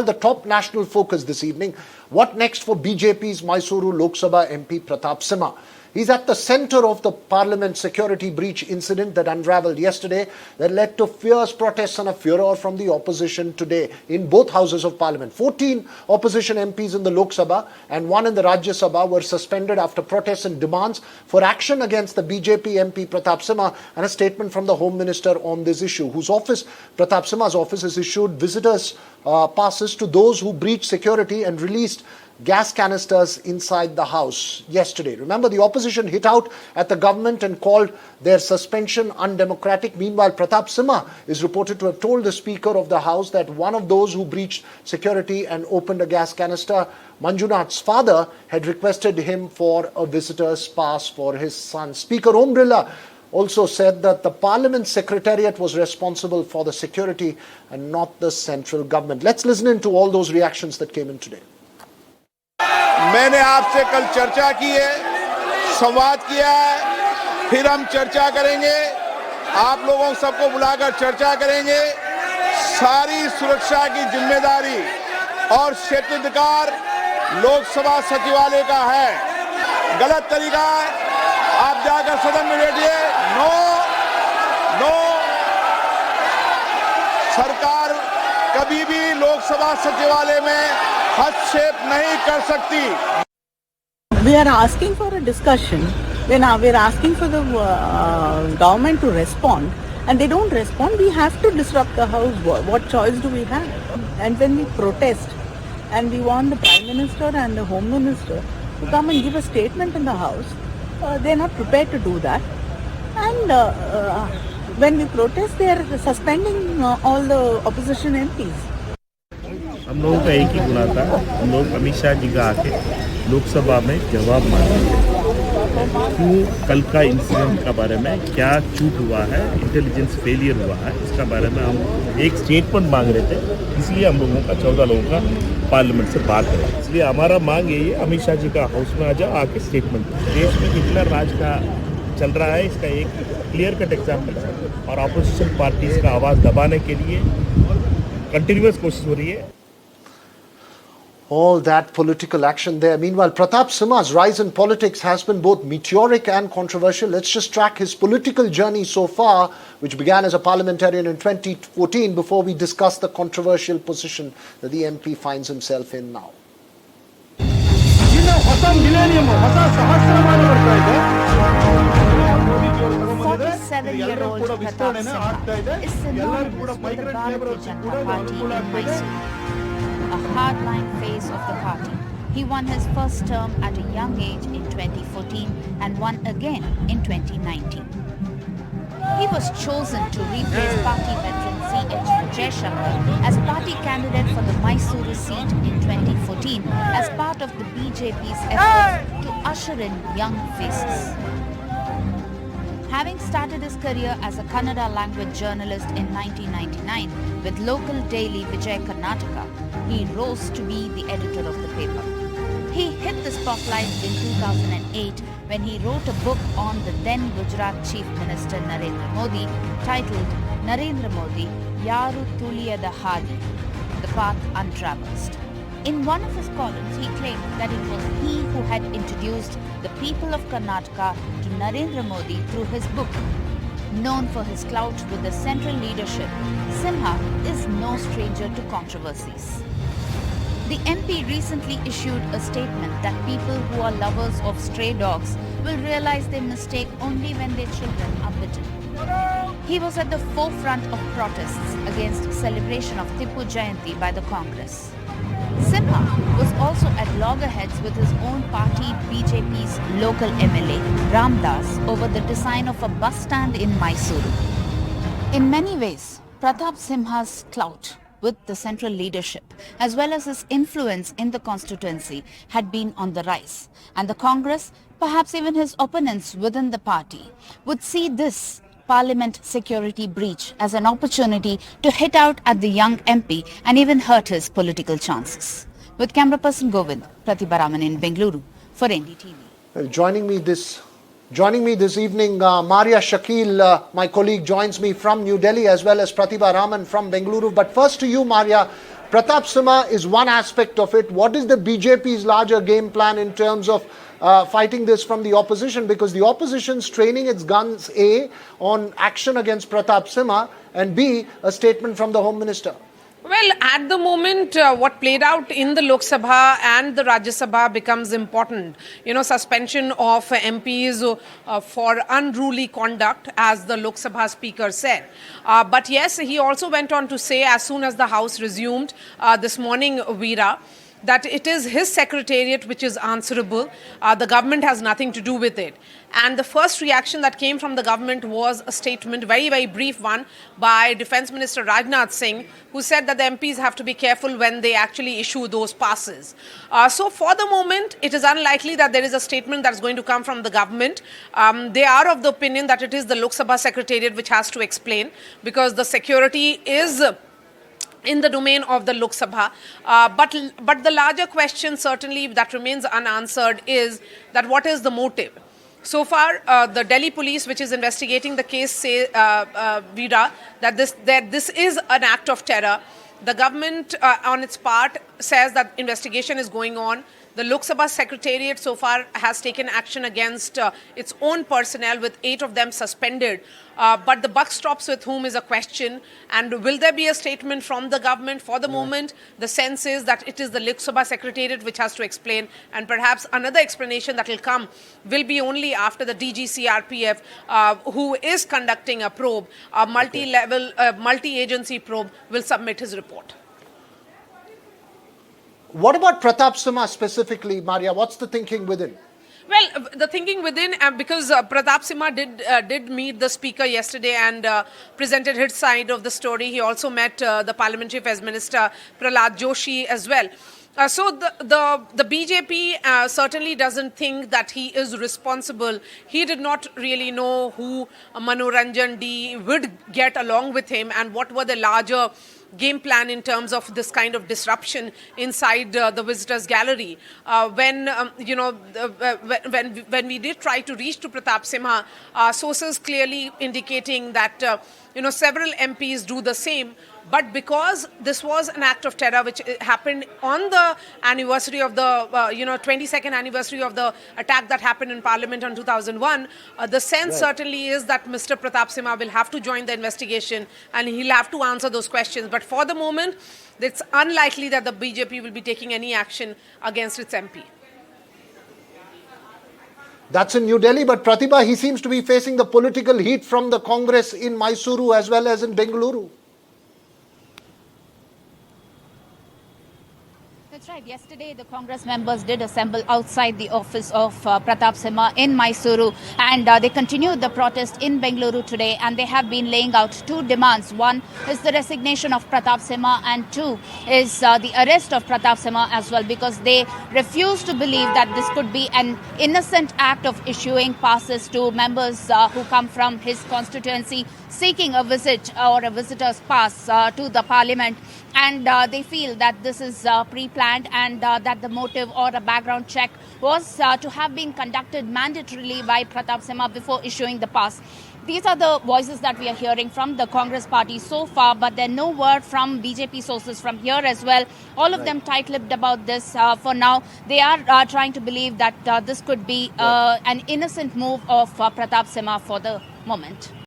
The top national focus this evening, what next for BJP's Mysuru Lok Sabha MP Prathap Simha? He's at the centre of the parliament security breach incident that unravelled yesterday that led to fierce protests and a furor from the opposition today in both houses of parliament. 14 opposition MPs in the Lok Sabha and one in the Rajya Sabha were suspended after protests and demands for action against the BJP MP Prathap Simha and a statement from the Home Minister on this issue, whose office, Prathap Simha's office, has issued visitors passes to those who breached security and released gas canisters inside the house yesterday. Remember, the opposition hit out at the government and called their suspension undemocratic. Meanwhile, Prathap Simha is reported to have told the Speaker of the House that one of those who breached security and opened a gas canister, Manjunath's father, had requested him for a visitor's pass for his son. Speaker Om Birla also said that the Parliament Secretariat was responsible for the security and not the central government. Let's listen in to all those reactions that came in today. मैंने आपसे कल चर्चा की है, संवाद किया है, फिर हम चर्चा करेंगे, आप लोगों सबको बुलाकर चर्चा करेंगे। सारी सुरक्षा की जिम्मेदारी और क्षेत्राधिकार लोकसभा सचिवालय का है। गलत तरीका है, आप जाकर सदन में बैठिए। नो सरकार कभी भी लोकसभा सचिवालय में हस्तक्षेप नहीं कर सकती। We are asking for a discussion. We are asking for the government to respond, and they don't respond. We have to disrupt the house. What choice do we have? And when we protest, and we want the Prime Minister and the Home Minister to come and give a statement in the house, they are not prepared to do that. And when we protest, they are suspending all the opposition MPs. हम लोगों का एक ही गुना था, हम लोग अमित शाह जी का आके लोकसभा में जवाब मांगेंगे। क्यों कल का इंसिडेंट का बारे में क्या चूक हुआ है, इंटेलिजेंस फेलियर हुआ है, इसका बारे में हम एक स्टेटमेंट मांग रहे थे। इसलिए हम लोगों का 14 लोगों का पार्लियामेंट से बात करें। इसलिए हमारा मांग यही है, अमित शाह जी का हाउस में आ जाओ, आके स्टेटमेंट। देश में हिटलर राज का चल रहा है, इसका एक क्लियर कट एग्जाम्पल है। और अपोजिशन पार्टीज का आवाज़ दबाने के लिए कंटिन्यूअस कोशिश हो रही है। All that political action there. Meanwhile, Prathap Simha's rise in politics has been both meteoric and controversial. Let's just track his political journey so far, which began as a parliamentarian in 2014, before we discuss the controversial position that the MP finds himself in now. 47-year-old Prathap Simha is synonymous with the Bharatiya Janata Party in Mysuru, a hardline face of the party. He won his first term at a young age in 2014 and won again in 2019. He was chosen to replace party veteran C.H. Jaishankar as party candidate for the Mysuru seat in 2014 as part of the BJP's efforts to usher in young faces. Having started his career as a Kannada language journalist in 1999 with local daily Vijay Karnataka, he rose to be the editor of the paper. He hit the spotlight in 2008 when he wrote a book on the then Gujarat Chief Minister Narendra Modi titled Narendra Modi, Yaru Tuliyada Hadi, The Path Untraversed. In one of his columns, he claimed that it was he who had introduced the people of Karnataka to Narendra Modi through his book. Known for his clout with the central leadership, Simha is no stranger to controversies. The MP recently issued a statement that people who are lovers of stray dogs will realize their mistake only when their children are bitten. He was at the forefront of protests against celebration of Tipu Jayanti by the Congress. Simha was also at loggerheads with his own party BJP's local MLA Ramdas over the design of a bus stand in Mysuru. In many ways, Prathap Simha's clout with the central leadership as well as his influence in the constituency had been on the rise, and the Congress, perhaps even his opponents within the party, would see this Parliament security breach as an opportunity to hit out at the young MP and even hurt his political chances. With camera person Govind, Pratibha Raman in Bengaluru for NDTV. Well, joining me this evening, Maria Shakil, my colleague, joins me from New Delhi, as well as Pratibha Raman from Bengaluru. But first to you, Maria, Pratap Simha is one aspect of it. What is the BJP's larger game plan in terms of fighting this from the opposition? Because the opposition's training its guns, A, on action against Prathap Simha, and B, a statement from the Home Minister. Well, at the moment, what played out in the Lok Sabha and the Rajya Sabha becomes important. Suspension of MPs for unruly conduct, as the Lok Sabha speaker said. But yes, he also went on to say, as soon as the House resumed this morning, Veera, that it is his secretariat which is answerable. The government has nothing to do with it. And the first reaction that came from the government was a statement, very, very brief one, by Defence Minister Rajnath Singh, who said that the MPs have to be careful when they actually issue those passes. So for the moment, it is unlikely that there is a statement that's going to come from the government. They are of the opinion that it is the Lok Sabha secretariat which has to explain, because the security is in the domain of the Lok Sabha. But the larger question certainly that remains unanswered is that what is the motive? So far, the Delhi police, which is investigating the case, say, Veera, that this is an act of terror. The government, on its part, says that investigation is going on. The Lok Sabha Secretariat so far has taken action against its own personnel, with 8 of them suspended. But the buck stops with whom is a question. And will there be a statement from the government? For the moment, the sense is that it is the Lok Sabha Secretariat which has to explain. And perhaps another explanation that will come will be only after the DGCRPF, who is conducting a probe, a multi-level, multi-agency probe, will submit his report. What about Pratap Simha specifically, Maria? What's the thinking within? Well, the thinking within, because Prathap Simha did meet the speaker yesterday and presented his side of the story. He also met the Parliamentary Affairs Minister Prahlad Joshi as well. So the BJP certainly doesn't think that he is responsible. He did not really know who Manoranjan D would get along with him and what were the larger game plan in terms of this kind of disruption inside the visitors gallery. When we did try to reach to Prathap Simha, sources clearly indicating that several MPs do the same. But because this was an act of terror which happened on the anniversary of the 22nd anniversary of the attack that happened in Parliament in 2001, the sense certainly is that Mr. Prathap Simha will have to join the investigation and he'll have to answer those questions. But for the moment, it's unlikely that the BJP will be taking any action against its MP. That's in New Delhi, but Pratibha, he seems to be facing the political heat from the Congress in Mysuru as well as in Bengaluru. That's right. Yesterday, the Congress members did assemble outside the office of Prathap Simha in Mysuru, and they continued the protest in Bengaluru today, and they have been laying out 2 demands. One is the resignation of Prathap Simha, and 2 is the arrest of Prathap Simha as well, because they refuse to believe that this could be an innocent act of issuing passes to members who come from his constituency seeking a visit or a visitor's pass to the parliament. And they feel that this is pre-planned and that the motive or a background check was to have been conducted mandatorily by Prathap Simha before issuing the pass. These are the voices that we are hearing from the Congress party so far, but there's no word from BJP sources from here as well. All of them tight-lipped about this for now. They are trying to believe that this could be an innocent move of Prathap Simha for the moment.